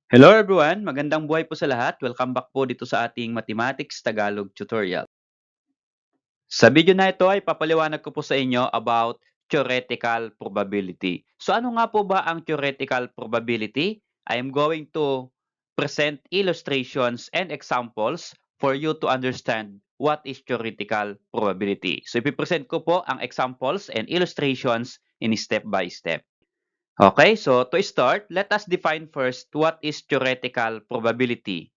Hello everyone! Magandang buhay po sa lahat. Welcome back po dito sa ating Mathematics Tagalog tutorial. Sa video na ito ay papaliwanag ko po sa inyo about theoretical probability. So ano nga po ba ang theoretical probability? I am going to present illustrations and examples for you to understand what is theoretical probability. So ipipresent ko po ang examples and illustrations in step by step. Okay, so to start, let us define first what is theoretical probability.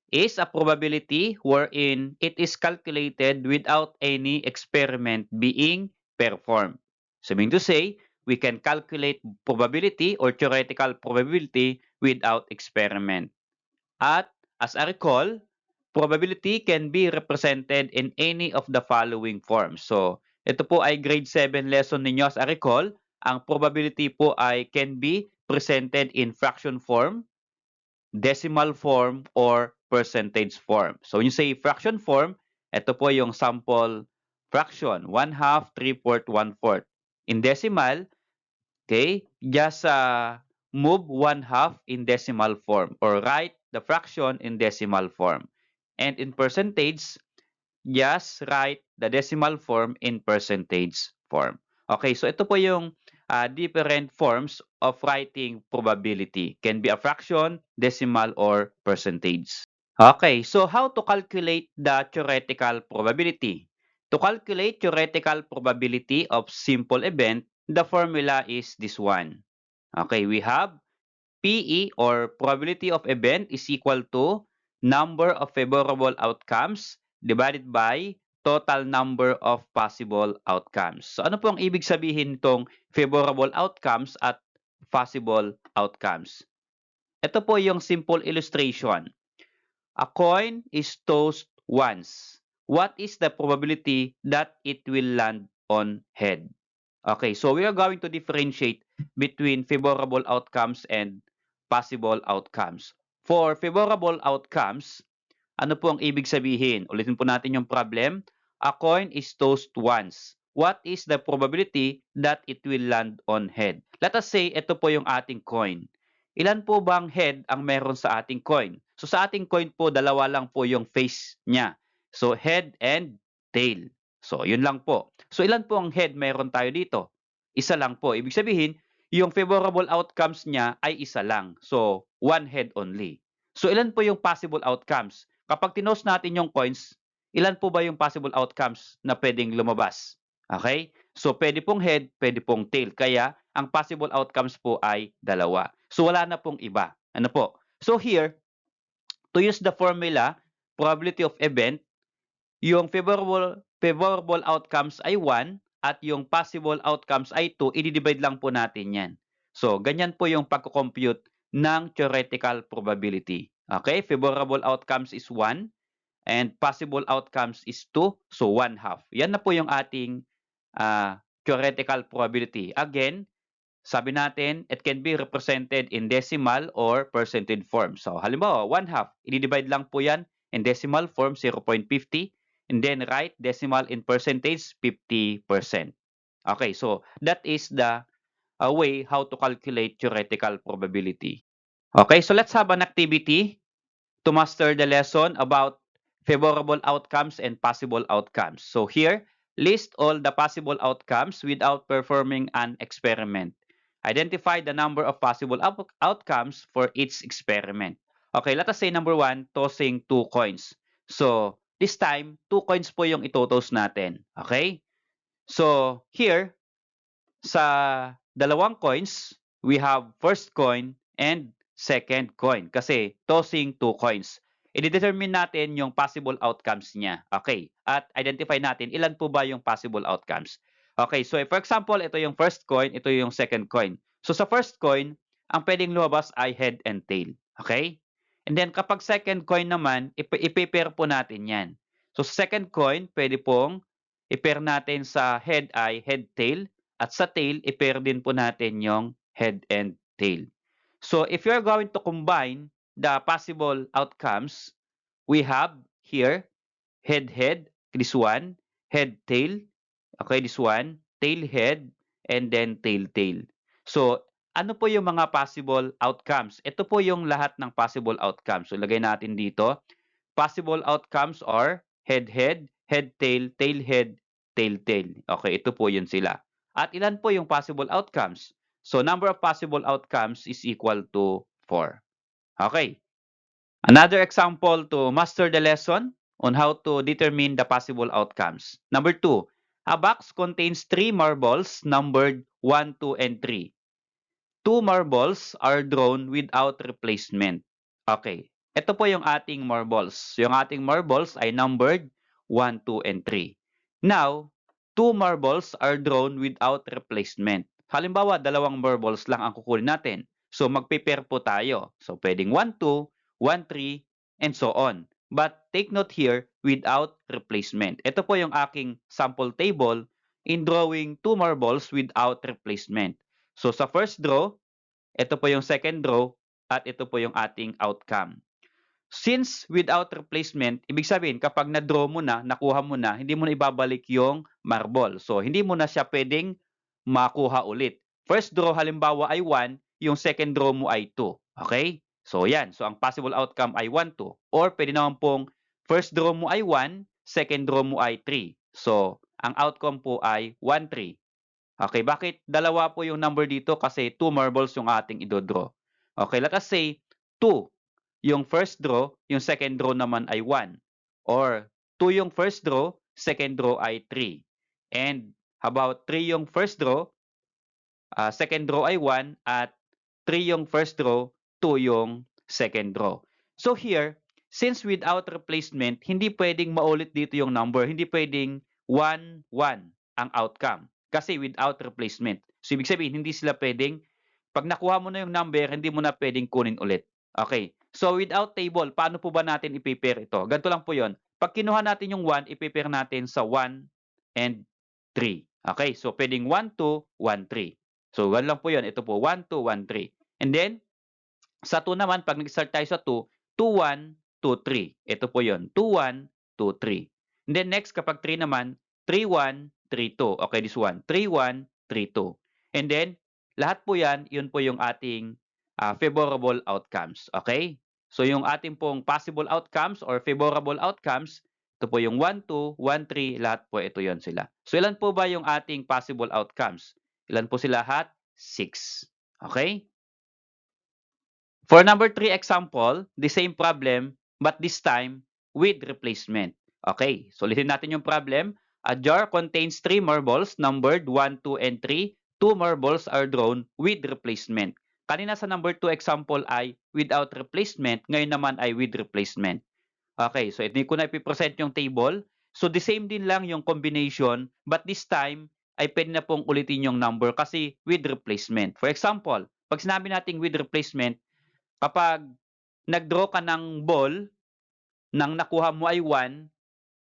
Is a probability wherein it is calculated without any experiment being performed. So meaning to say, we can calculate probability or theoretical probability without experiment. At as I recall, probability can be represented in any of the following forms. So ito po ay grade 7 lesson ninyo as I recall. Ang probability po ay can be presented in fraction form, decimal form, or percentage form. So when you say fraction form, ito po yung sample fraction, 1/2, 3/4, 1/4. In decimal, okay, just move 1/2 in decimal form or write the fraction in decimal form. And in percentage, just write the decimal form in percentage form. Okay, so ito po yung different forms of writing probability. Can be a fraction, decimal, or percentage. Okay, so how to calculate the theoretical probability? To calculate theoretical probability of simple event, the formula is this one. Okay, we have PE or probability of event is equal to number of favorable outcomes divided by total number of possible outcomes. So ano po ang ibig sabihin nitong favorable outcomes at possible outcomes? Ito po yung simple illustration. A coin is tossed once. What is the probability that it will land on head? Okay, so we are going to differentiate between favorable outcomes and possible outcomes. For favorable outcomes, ano po ang ibig sabihin? Ulitin po natin yung problem. A coin is tossed once. What is the probability that it will land on head? Let us say, ito po yung ating coin. Ilan po bang head ang meron sa ating coin? So sa ating coin po, dalawa lang po yung face niya. So head and tail. So yun lang po. So ilan po ang head meron tayo dito? Isa lang po. Ibig sabihin, yung favorable outcomes niya ay isa lang. So one head only. So ilan po yung possible outcomes? Kapag tinos natin yung coins, ilan po ba yung possible outcomes na pwedeng lumabas? Okay? So pwede pong head, pwede pong tail. Kaya ang possible outcomes po ay dalawa. So wala na pong iba. Ano po? So here, to use the formula, probability of event, yung favorable outcomes ay 1 at yung possible outcomes ay 2, i-divide lang po natin yan. So, ganyan po yung pagko-compute ng theoretical probability. Okay? Favorable outcomes is 1 and possible outcomes is 2, so 1/2. Yan na po yung ating theoretical probability. Again, sabi natin, it can be represented in decimal or percentage form. So, halimbawa, 1/2, i-divide lang po yan in decimal form, 0.50, and then write decimal in percentage, 50%. Okay, so that is the way how to calculate theoretical probability. Okay, so let's have an activity to master the lesson about favorable outcomes and possible outcomes. So here, list all the possible outcomes without performing an experiment. Identify the number of possible outcomes for each experiment. Okay, let us say number 1, tossing 2 coins. So, this time, 2 coins po yung itotoss natin. Okay? So, here, sa dalawang coins, we have first coin and second coin kasi tossing 2 coins. I-determine natin yung possible outcomes niya. Okay. At identify natin ilan po ba yung possible outcomes. Okay. So, for example, ito yung first coin, ito yung second coin. So, sa first coin, ang pwedeng lumabas ay head and tail. Okay? And then, kapag second coin naman, ipe-pair po natin yan. So, sa second coin, pwede pong i-pair natin sa head ay head-tail. At sa tail, i-pair din po natin yung head and tail. So if you're going to combine the possible outcomes, we have here head-head, this one, head-tail, okay, this one, tail-head, and then tail-tail. So ano po yung mga possible outcomes? Ito po yung lahat ng possible outcomes. So, lagay natin dito. Possible outcomes are head-head, head-tail, tail-head, tail-tail. Okay, ito po yun sila. At ilan po yung possible outcomes? So, number of possible outcomes is equal to 4. Okay. Another example to master the lesson on how to determine the possible outcomes. Number 2, a box contains 3 marbles numbered 1, 2, and 3. 2 marbles are drawn without replacement. Okay. Ito po yung ating marbles. Yung ating marbles ay numbered 1, 2, and 3. Now, 2 marbles are drawn without replacement. Halimbawa, dalawang marbles lang ang kukunin natin. So, magpe-pair po tayo. So, pwedeng 1, 2, 1, 3, and so on. But take note here, without replacement. Ito po yung aking sample table in drawing 2 marbles without replacement. So, sa first draw, ito po yung second draw, at ito po yung ating outcome. Since without replacement, ibig sabihin, kapag na-draw mo na, nakuha mo na, hindi mo na ibabalik yung marble. So, hindi mo na siya pwedeng makuha ulit. First draw, halimbawa, ay 1, yung second draw mo ay 2. Okay? So, yan. So, ang possible outcome ay 1, 2. Or, pwede naman pong first draw mo ay 1, second draw mo ay 3. So, ang outcome po ay 1, 3. Okay, bakit dalawa po yung number dito? Kasi 2 marbles yung ating idodraw. Okay, let us say 2 yung first draw, yung second draw naman ay 1. Or 2 yung first draw, second draw ay 3. And how about 3 yung first draw, second draw ay 1, at 3 yung first draw, 2 yung second draw. So here, since without replacement, hindi pwedeng maulit dito yung number. Hindi pwedeng 1, 1 ang outcome. Kasi without replacement. So, ibig sabihin, hindi sila pwedeng, pag nakuha mo na yung number, hindi mo na pwedeng kunin ulit. Okay. So, without table, paano po ba natin i-pair ito? Ganito lang po yon. Pag kinuha natin yung 1, i-pair natin sa 1 and 3. Okay. So, pwedeng 1, 2, 1, 3. So, ganun lang po yun. Ito po, 1, 2, 1, 3. And then, sa 2 naman, pag nag-start tayo sa 2, 2, 1, 2, 3. Ito po yun. 2, 1, 2, 3. And then next, kapag 3 naman, 3, 1, 3, 2. Okay, this one. 3, 1, 3, 2. And then, lahat po yan, yun po yung ating favorable outcomes. Okay? So, yung ating pong possible outcomes or favorable outcomes, ito po yung 1, 2, 1, 3, lahat po ito yon sila. So, ilan po ba yung ating possible outcomes? Ilan po sila lahat? 6. Okay? For number 3 example, the same problem, but this time with replacement. Okay, so ulitin natin yung problem. A jar contains 3 marbles numbered 1, 2, and 3. 2 marbles are drawn with replacement. Kanina sa number 2 example ay without replacement, ngayon naman ay with replacement. Okay, so ito ko na ipipresent yung table. So the same din lang yung combination, but this time ay pwede na pong ulitin yung number kasi with replacement. For example, pag sinabi natin with replacement, kapag nag-draw ka ng ball, nang nakuha mo ay 1,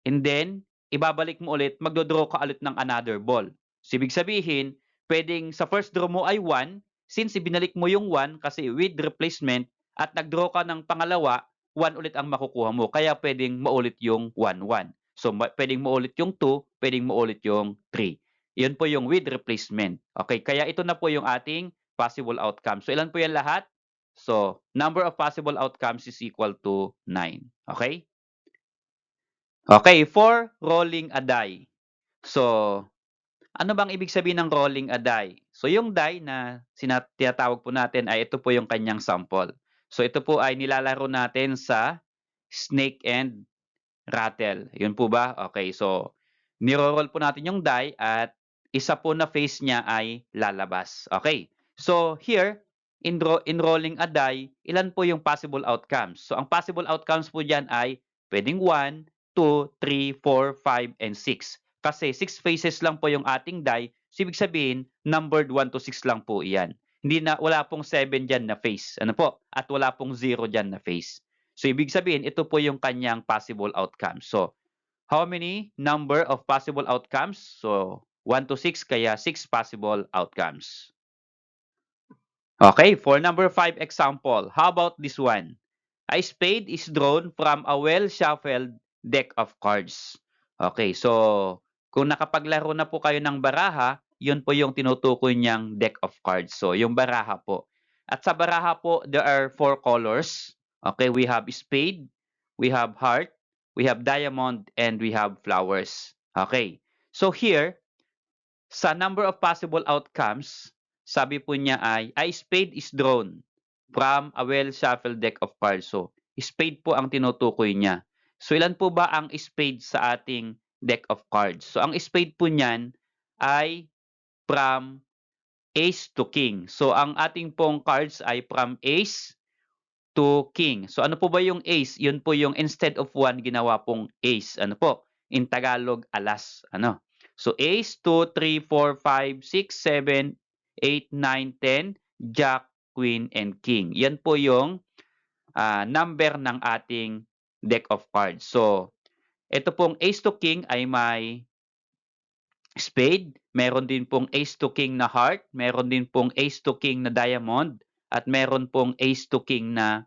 and then ibabalik mo ulit, magdo-draw ka ulit ng another ball. So, ibig sabihin, pwedeng sa first draw mo ay 1, since ibinalik mo yung 1 kasi with replacement, at nag-draw ka ng pangalawa, 1 ulit ang makukuha mo. Kaya pwedeng maulit yung 1, 1. So, pwedeng maulit yung 2, pwedeng maulit yung 3. Yun po yung with replacement. Okay, kaya ito na po yung ating possible outcome. So, ilan po yan lahat? So, number of possible outcomes is equal to 9. Okay? Okay, for rolling a die. So, ano bang ibig sabihin ng rolling a die? So, yung die na tinatawag po natin ay ito po yung kanyang sample. So, ito po ay nilalaro natin sa snake and rattle. Yun po ba? Okay, so, niro-roll po natin yung die at isa po na face niya ay lalabas. Okay, so here, in rolling a die, ilan po yung possible outcomes? So, ang possible outcomes po dyan ay pwedeng 1, 2, 3, 4, 5, and 6. Kasi 6 faces lang po yung ating die, so ibig sabihin, numbered 1 to 6 lang po iyan. Wala pong 7 dyan na face. Ano po? At wala pong 0 dyan na face. So, ibig sabihin, ito po yung kanyang possible outcomes. So, how many number of possible outcomes? So, 1 to 6, kaya 6 possible outcomes. Okay, for number 5 example, how about this one? A spade is drawn from a well-shuffled deck of cards. Okay, so kung nakapaglaro na po kayo ng baraha, yun po yung tinutukoy niyang deck of cards. So, yung baraha po. At sa baraha po, there are 4 colors. Okay, we have spade, we have heart, we have diamond, and we have flowers. Okay. So here, sa number of possible outcomes, sabi po niya ay, a spade is drawn from a well-shuffled deck of cards. So, spade po ang tinutukoy niya. So, ilan po ba ang spade sa ating deck of cards? So, ang spade po niyan ay from ace to king. So, ang ating pong cards ay from ace to king. So, ano po ba yung ace? Yun po yung instead of 1, ginawa pong ace. Ano po? In Tagalog, alas. Ano? So, ace, 2, 3, 4, 5, 6, 7, 8, 9, 10, jack, queen, and king. Yan po yung number ng ating deck of cards. So, ito pong ace to king ay may spade, meron din pong ace to king na heart, meron din pong ace to king na diamond, at meron pong ace to king na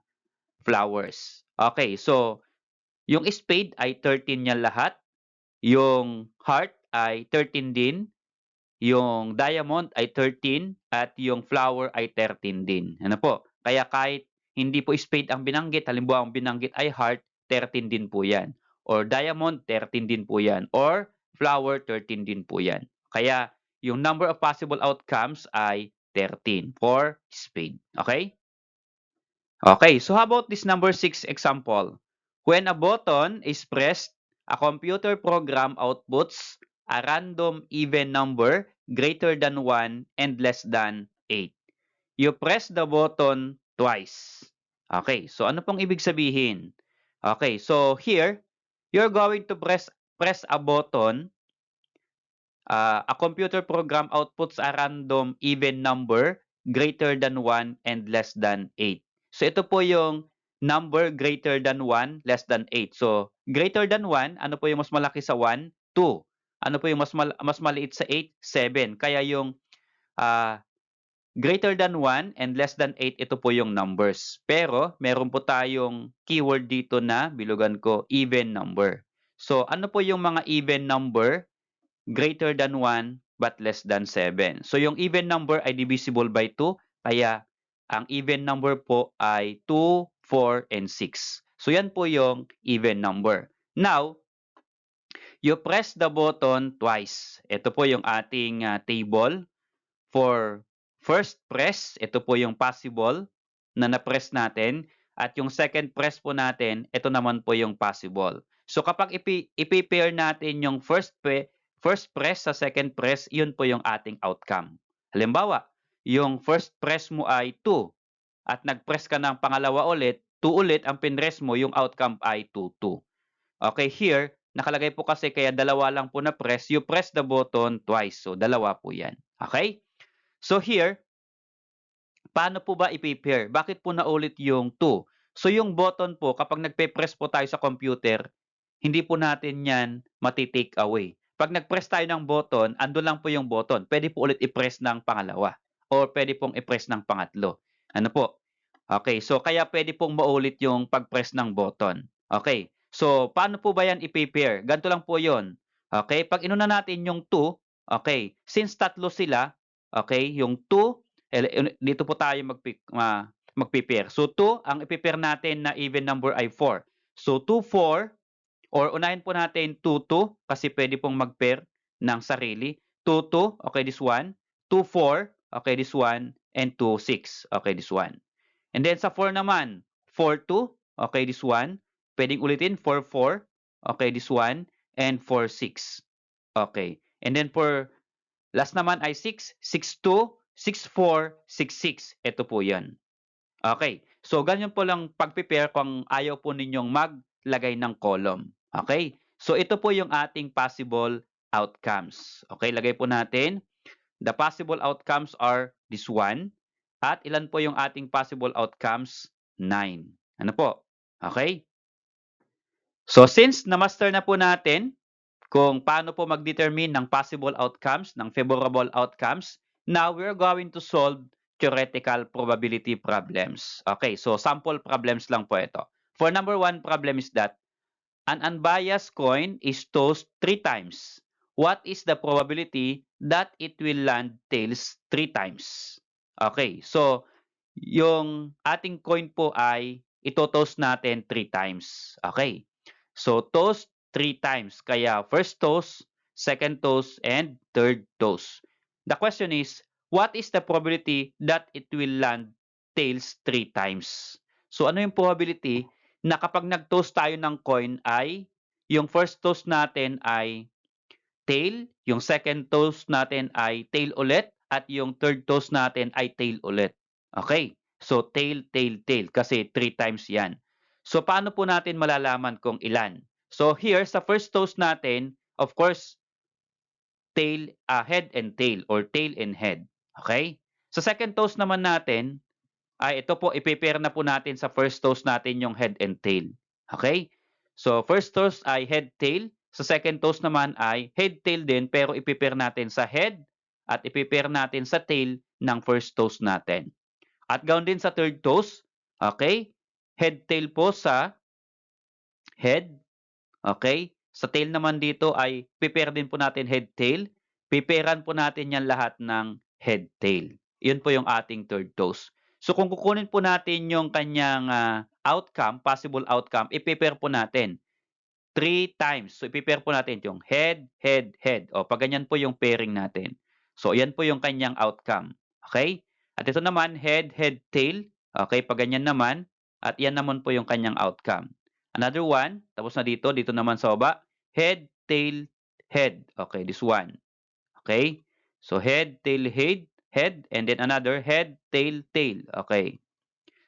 flowers. Okay, so yung spade ay 13 niya lahat, yung heart ay 13 din, yung diamond ay 13, at yung flower ay 13 din. Ano po? Kaya kahit hindi po spade ang binanggit, halimbawa ang binanggit ay heart, 13 din po yan. Or diamond, 13 din po yan. Or flower, 13 din po yan. Kaya yung number of possible outcomes ay 13 for spade. Okay? Okay, so how about this number 6 example? When a button is pressed, a computer program outputs a random even number greater than 1 and less than 8. You press the button twice. Okay, so ano pong ibig sabihin? Okay, so here, you're going to press a button. A computer program outputs a random even number greater than 1 and less than 8. So ito po yung number greater than 1, less than 8. So greater than 1, ano po yung mas malaki sa 1? 2. Ano po yung mas maliit sa 8? 7. Kaya yung greater than 1 and less than 8, ito po yung numbers. Pero meron po tayong keyword dito na bilugan ko even number. So ano po yung mga even number? Greater than 1 but less than 7. So yung even number ay divisible by 2, kaya ang even number po ay 2, 4, and 6. So yan po yung even number. Now, you press the button twice. Ito po yung ating table. For first press, ito po yung possible na na-press natin. At yung second press po natin, ito naman po yung possible. So kapag ipi-pair natin yung first press sa second press, yun po yung ating outcome. Halimbawa, yung first press mo ay 2 at nag-press ka ng pangalawa ulit, 2 ulit ang pinress mo, yung outcome ay 2, 2. Okay, here, nakalagay po kasi kaya dalawa lang po na press, you press the button twice. So, dalawa po yan. Okay? So, here, paano po ba i-pair? Bakit po naulit yung 2? So, yung button po, kapag nagpe-press po tayo sa computer, hindi po natin yan mati-take away. Pag nag-press tayo ng button, andun lang po yung button. Pwede po ulit i-press ng pangalawa. Or pwede pong i-press ng pangatlo. Ano po? Okay, so kaya pwede pong maulit yung pag-press ng button. Okay, so paano po ba yan i-pair? Ganito lang po yon. Okay, pag inuna natin yung 2, okay, since tatlo sila, okay, yung 2, dito po tayo mag-pair. So 2, ang i-pair natin na even number ay 4. So 2, 4, or unahin po natin 2, 2 kasi pwede pong mag-pair ng sarili. 2, 2, okay, this one. 2, 4, okay, this one. And 2, 6, okay, this one. And then sa 4 naman, 4, 2, okay, this one. Pwedeng ulitin, 4, 4, okay, this one. And 4, 6, okay. And then for last naman ay 6, 6, 2, 6, 4, 6, 6. Ito po yan. Okay, so ganyan po lang pag-prepare kung ayaw po ninyong maglagay ng column. Okay, so ito po yung ating possible outcomes. Okay, lagay po natin. The possible outcomes are this one. At ilan po yung ating possible outcomes? 9. Ano po? Okay? So since na-master na po natin kung paano po mag-determine ng possible outcomes, ng favorable outcomes, now we're going to solve theoretical probability problems. Okay, so sample problems lang po ito. For number 1 problem is that an unbiased coin is tossed 3 times. what is the probability that it will land tails 3 times? Okay, so yung ating coin po ay ito-toss natin 3 times. Okay, so toss 3 times. Kaya first toss, second toss, and third toss. The question is, what is the probability that it will land tails 3 times? So ano yung probability na kapag nag-toss tayo ng coin ay yung first toss natin ay tail, yung second toss natin ay tail ulit, at yung third toss natin ay tail ulit. Okay? So tail, tail, tail kasi 3 times yan. So paano po natin malalaman kung ilan? So here sa first toss natin, of course, tail, head and tail or tail and head. Okay? Sa second toss naman natin, ay ito po, i-pair na po natin sa first toss natin yung head and tail. Okay? So, first toss ay head, tail. Sa second toss naman ay head, tail din, pero i-pair natin sa head at i-pair natin sa tail ng first toss natin. At gawin din sa third toss, okay? Head, tail po sa head. Okay? Sa tail naman dito ay pair din po natin head, tail. Pipairan po natin yan lahat ng head, tail. Yun po yung ating third toss. So kung kukunin po natin yung kanyang outcome, possible outcome, i-pair po natin 3 times. So i-pair po natin yung head, head, head. O pag ganyan po yung pairing natin. So yan po yung kanyang outcome. Okay? At ito naman, head, head, tail. Okay, pag ganyan naman. At yan naman po yung kanyang outcome. Another one, tapos na dito, dito naman sa baba, head, tail, head. Okay, this one. Okay? So head, tail, head, head, and then another head, tail, tail. Okay.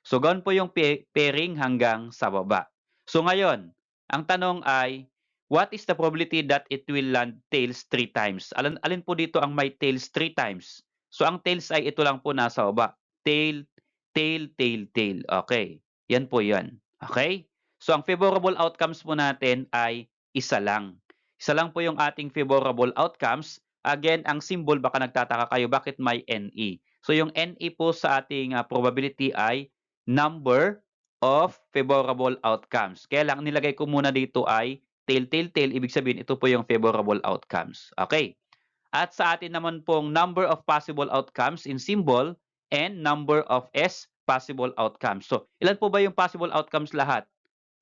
So ganoon po yung pairing hanggang sa baba. So ngayon, ang tanong ay, what is the probability that it will land tails 3 times? Alin po dito ang may tails 3 times? So ang tails ay ito lang po nasa baba. Tail, tail, tail, tail. Okay. Yan po yan. Okay? So ang favorable outcomes po natin ay isa lang. Isa lang po yung ating favorable outcomes. Again, ang symbol, baka nagtataka kayo, bakit may NE? So yung NE po sa ating probability ay number of favorable outcomes. Kaya lang, nilagay ko muna dito ay tail, tail, tail. Ibig sabihin, ito po yung favorable outcomes. Okay. At sa atin naman pong number of possible outcomes in symbol and number of S possible outcomes. So, ilan po ba yung possible outcomes lahat?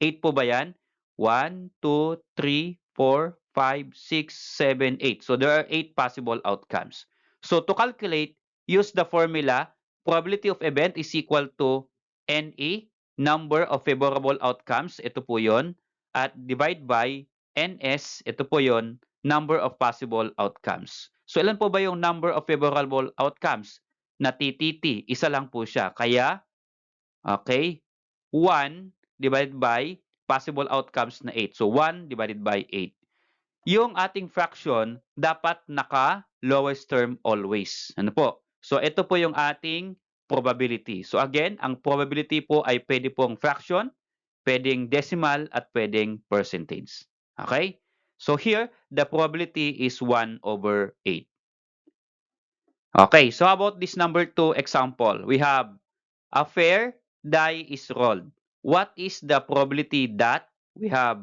8 po ba yan? 1, 2, 3, 4, 5, 6, 7, 8. So, there are 8 possible outcomes. So, to calculate, use the formula, probability of event is equal to NE, number of favorable outcomes, ito po yon, at divide by NS, ito po yon, number of possible outcomes. So, ilan po ba yung number of favorable outcomes? Na TTT, isa lang po siya. Kaya, okay, 1 divided by possible outcomes na 8. So, 1 divided by 8. Yung ating fraction, dapat naka-lowest term always. Ano po? So, ito po yung ating probability. So, again, ang probability po ay pwede pong fraction, pwedeng decimal, at pwedeng percentage. Okay? So, here, the probability is 1 over 8. Okay, so how about this number 2 example? We have a fair die is rolled. What is the probability that we have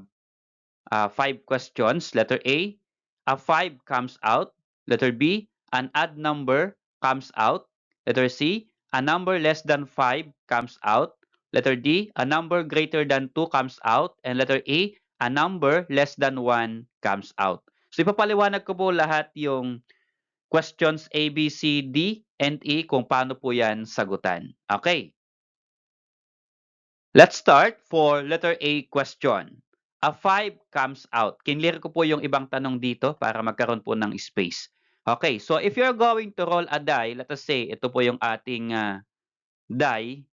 5 questions? Letter A 5 comes out. Letter B, an odd number comes out. Letter C, a number less than 5 comes out. Letter D, a number greater than 2 comes out. And letter E, a number less than 1 comes out. So ipapaliwanag ko po lahat yung questions A, B, C, D, and E kung paano po yan sagutan. Okay. Let's start for letter A question. A 5 comes out. Kinlear ko po yung ibang tanong dito para magkaroon po ng space. Okay, so if you're going to roll a die, let us say, ito po yung ating die.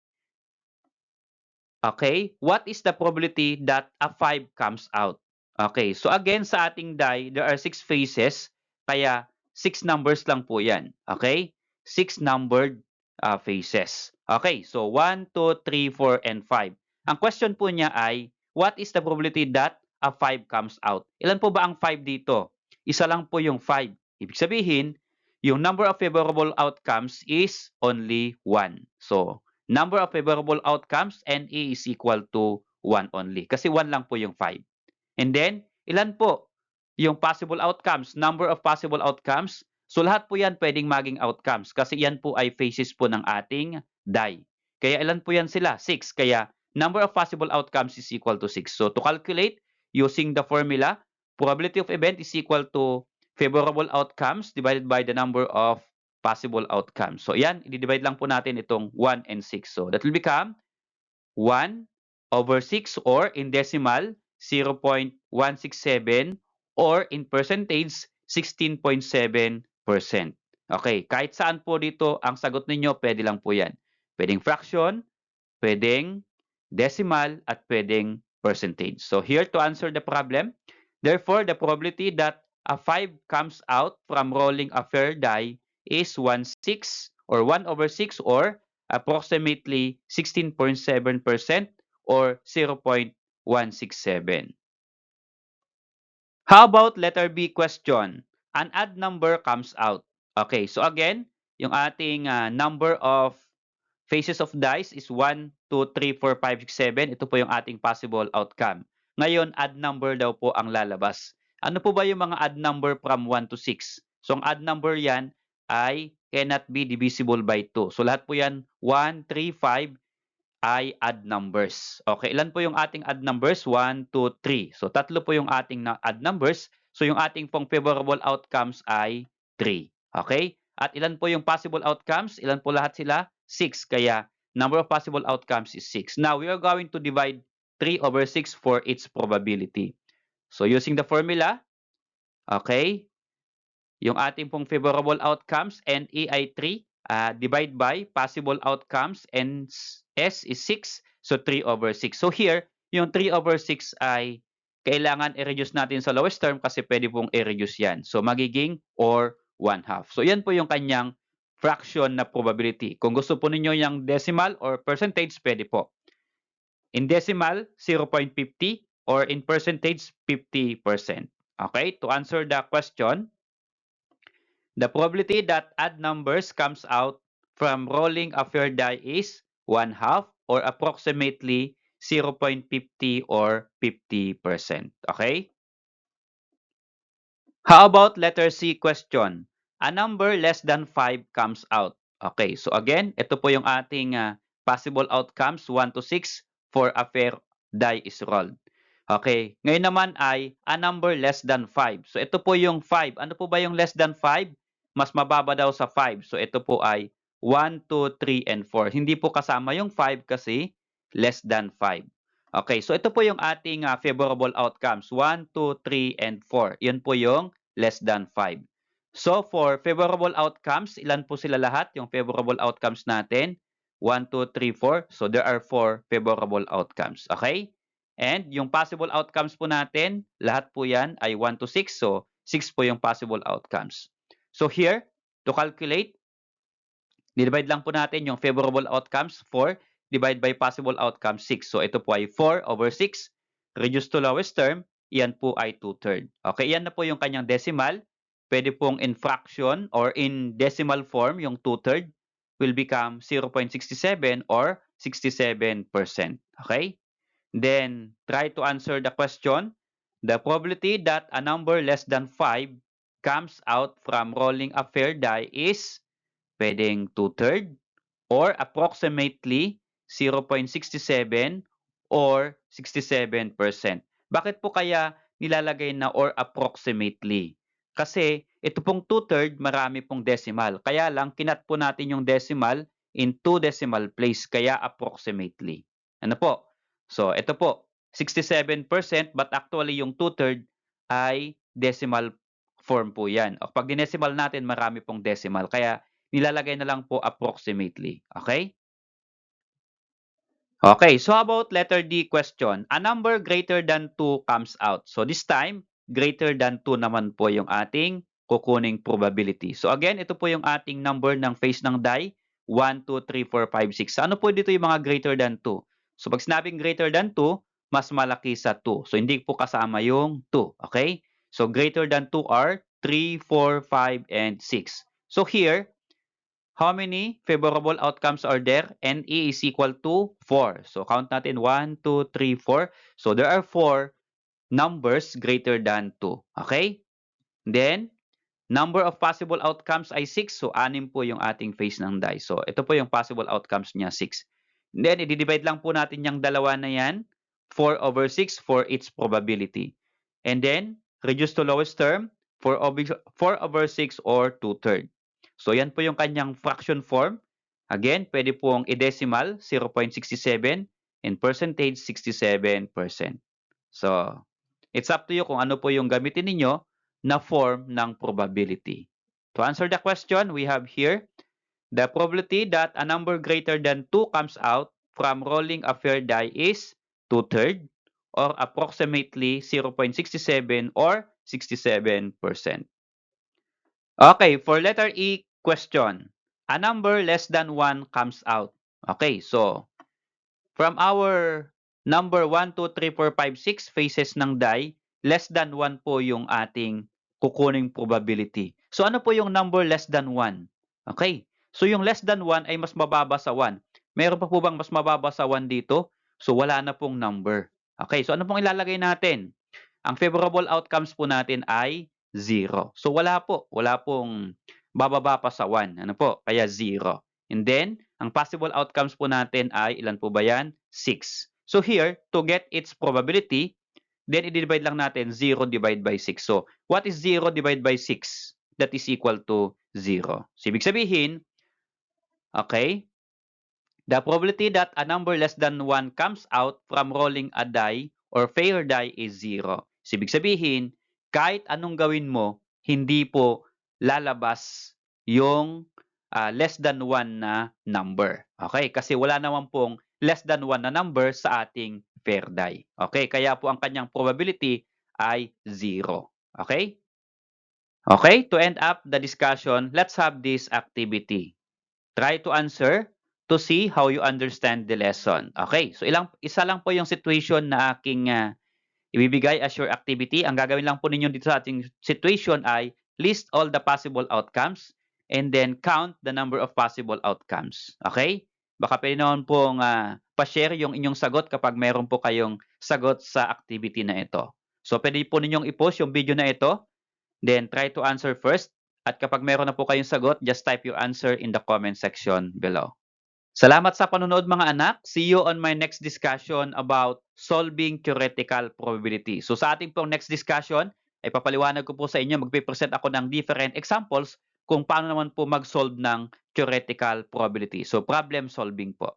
Okay, what is the probability that a 5 comes out? Okay, so again, sa ating die, there are 6 faces, kaya 6 numbers lang po yan. Okay, 6 numbered faces. Okay, so 1, 2, 3, 4, and 5. Ang question po niya ay, what is the probability that a 5 comes out? Ilan po ba ang 5 dito? Isa lang po yung 5. Ibig sabihin, yung number of favorable outcomes is only 1. So, number of favorable outcomes, NE is equal to 1 only. Kasi 1 lang po yung 5. And then, ilan po yung possible outcomes, number of possible outcomes. So lahat po yan pwedeng maging outcomes kasi yan po ay phases po ng ating die. Kaya ilan po yan sila? 6. Kaya number of possible outcomes is equal to 6. So to calculate using the formula, probability of event is equal to favorable outcomes divided by the number of possible outcomes. So yan, i-divide lang po natin itong 1 and 6. So that will become 1 over 6 or in decimal 0.167 or in percentage 16.7%. Okay, kahit saan po dito ang sagot ninyo, pwede lang po yan. Pwedeng fraction, pwedeng decimal, at pwedeng percentage. So here to answer the problem, therefore the probability that a 5 comes out from rolling a fair die is 1/6 or 1 over 6 or approximately 16.7% or 0.167. How about letter B question? An odd number comes out. Okay, so again, yung ating number of faces of dice is 1, 2, 3, 4, 5, 6, 7. Ito po yung ating possible outcome. Ngayon, odd number daw po ang lalabas. Ano po ba yung mga odd number from 1 to 6? So, ang odd number yan ay cannot be divisible by 2. So, lahat po yan 1, 3, 5 ay odd numbers. Okay, ilan po yung ating odd numbers? 1, 2, 3. So, tatlo po yung ating odd numbers. So, yung ating pong favorable outcomes ay 3. Okay? At ilan po yung possible outcomes? Ilan po lahat sila? 6. Kaya, number of possible outcomes is 6. Now, we are going to divide 3 over 6 for its probability. So, using the formula, okay, yung ating pong favorable outcomes, NE ay 3, divide by possible outcomes, and S is 6, so 3 over 6. So here, yung 3 over 6 ay kailangan i-reduce natin sa lowest term kasi pwede pong i-reduce yan. So magiging or 1/2. So yan po yung kanyang fraction na probability. Kung gusto po ninyo yung decimal or percentage, pwede po. In decimal, 0.50 or in percentage, 50%. Okay, to answer the question, the probability that odd numbers comes out from rolling a fair die is 1/2 or approximately 0.50 or 50%. Okay? How about letter C question? A number less than 5 comes out. Okay, so again, ito po yung ating possible outcomes 1 to 6 for a fair die is rolled. Okay, ngayon naman ay a number less than 5. So ito po yung 5. Ano po ba yung less than 5? Mas mababa daw sa 5. So ito po ay 1, 2, 3, and 4. Hindi po kasama yung 5 kasi less than 5. Okay, so ito po yung ating favorable outcomes. 1, 2, 3, and 4. Yun po yung less than 5. So for favorable outcomes, ilan po sila lahat? Yung favorable outcomes natin? 1, 2, 3, 4. So there are 4 favorable outcomes. Okay? And yung possible outcomes po natin, lahat po yan ay 1 to 6. So 6 po yung possible outcomes. So here, to calculate, divide lang po natin yung favorable outcomes 4 divide by possible outcome 6. So ito po ay 4 over 6. Reduce to lowest term, yan po ay 2/3. Okay, yan na po yung kanyang decimal. Pwede pong in fraction or in decimal form, yung 2/3 will become 0.67 or 67%. Okay? Then, try to answer the question. The probability that a number less than 5 comes out from rolling a fair die is pwedeng 2/3 or approximately 0.67 or 67%. Bakit po kaya nilalagay na or approximately? Kasi ito pong 2/3 marami pong decimal. Kaya lang kinat po natin yung decimal in 2 decimal place kaya approximately. Ano po? So ito po 67% but actually yung 2/3 ay decimal form po yan. O pag dinesimal natin marami pong decimal kaya nilalagay na lang po approximately. Okay? Okay, so how about letter D question? A number greater than 2 comes out. So this time, greater than 2 naman po yung ating kukuning probability. So again, ito po yung ating number ng face ng die. 1, 2, 3, 4, 5, 6. Ano po dito yung mga greater than 2? So pag sinabing greater than 2, mas malaki sa 2. So hindi po kasama yung 2. Okay? So greater than 2 are 3, 4, 5, and 6. So here, how many favorable outcomes are there? NE is equal to 4. So count natin 1, 2, 3, 4. So there are 4 numbers greater than 2. Okay? Then, number of possible outcomes ay 6. So, 6 po yung ating face ng die. So, ito po yung possible outcomes niya, 6. Then, i-divide lang po natin yung dalawa na yan, 4/6 for its probability. And then, reduce to lowest term, 4/6 or 2/3. So, yan po yung kanyang fraction form. Again, pwede pong i-decimal, 0.67, and percentage, 67%. So, it's up to you kung ano po yung gamitin ninyo na form ng probability. To answer the question, we have here, the probability that a number greater than 2 comes out from rolling a fair die is 2/3 or approximately 0.67 or 67%. Okay, for letter E question, a number less than 1 comes out. Okay, so from our number 1, 2, 3, 4, 5, 6 faces ng die, less than 1 po yung ating kukuning probability. So ano po yung number less than 1? Okay. So yung less than 1 ay mas mababa sa 1. Meron pa po bang mas mababa sa 1 dito? So wala na pong number. Okay. So ano pong ilalagay natin? Ang favorable outcomes po natin ay 0. So wala po. Wala pong bababa pa sa 1. Ano po? Kaya 0. And then, ang possible outcomes po natin ay, ilan po ba yan? 6. So here, to get its probability, then i-divide lang natin 0 divided by 6. So, what is 0 divided by 6? That is equal to 0. So, ibig sabihin, okay, the probability that a number less than 1 comes out from rolling a die or fair die is 0. So, ibig sabihin, kahit anong gawin mo, hindi po lalabas yung less than 1 na number. Okay? Kasi wala naman pong less than 1 na number sa ating fair die. Okay? Kaya po ang kanyang probability ay 0. Okay? Okay? To end up the discussion, let's have this activity. Try to answer to see how you understand the lesson. Okay? So isa lang po yung situation na aking ibibigay as your activity. Ang gagawin lang po ninyo dito sa ating situation ay list all the possible outcomes and then count the number of possible outcomes. Okay? Baka pwede naman pong pa-share yung inyong sagot kapag meron po kayong sagot sa activity na ito. So, pwede po ninyong i-post yung video na ito. Then, try to answer first. At kapag meron na po kayong sagot, just type your answer in the comment section below. Salamat sa panonood mga anak. See you on my next discussion about solving theoretical probability. So sa ating pong next discussion, ay papaliwanag ko po sa inyo, magpipresent ako ng different examples kung paano naman po mag-solve ng theoretical probability. So problem solving po.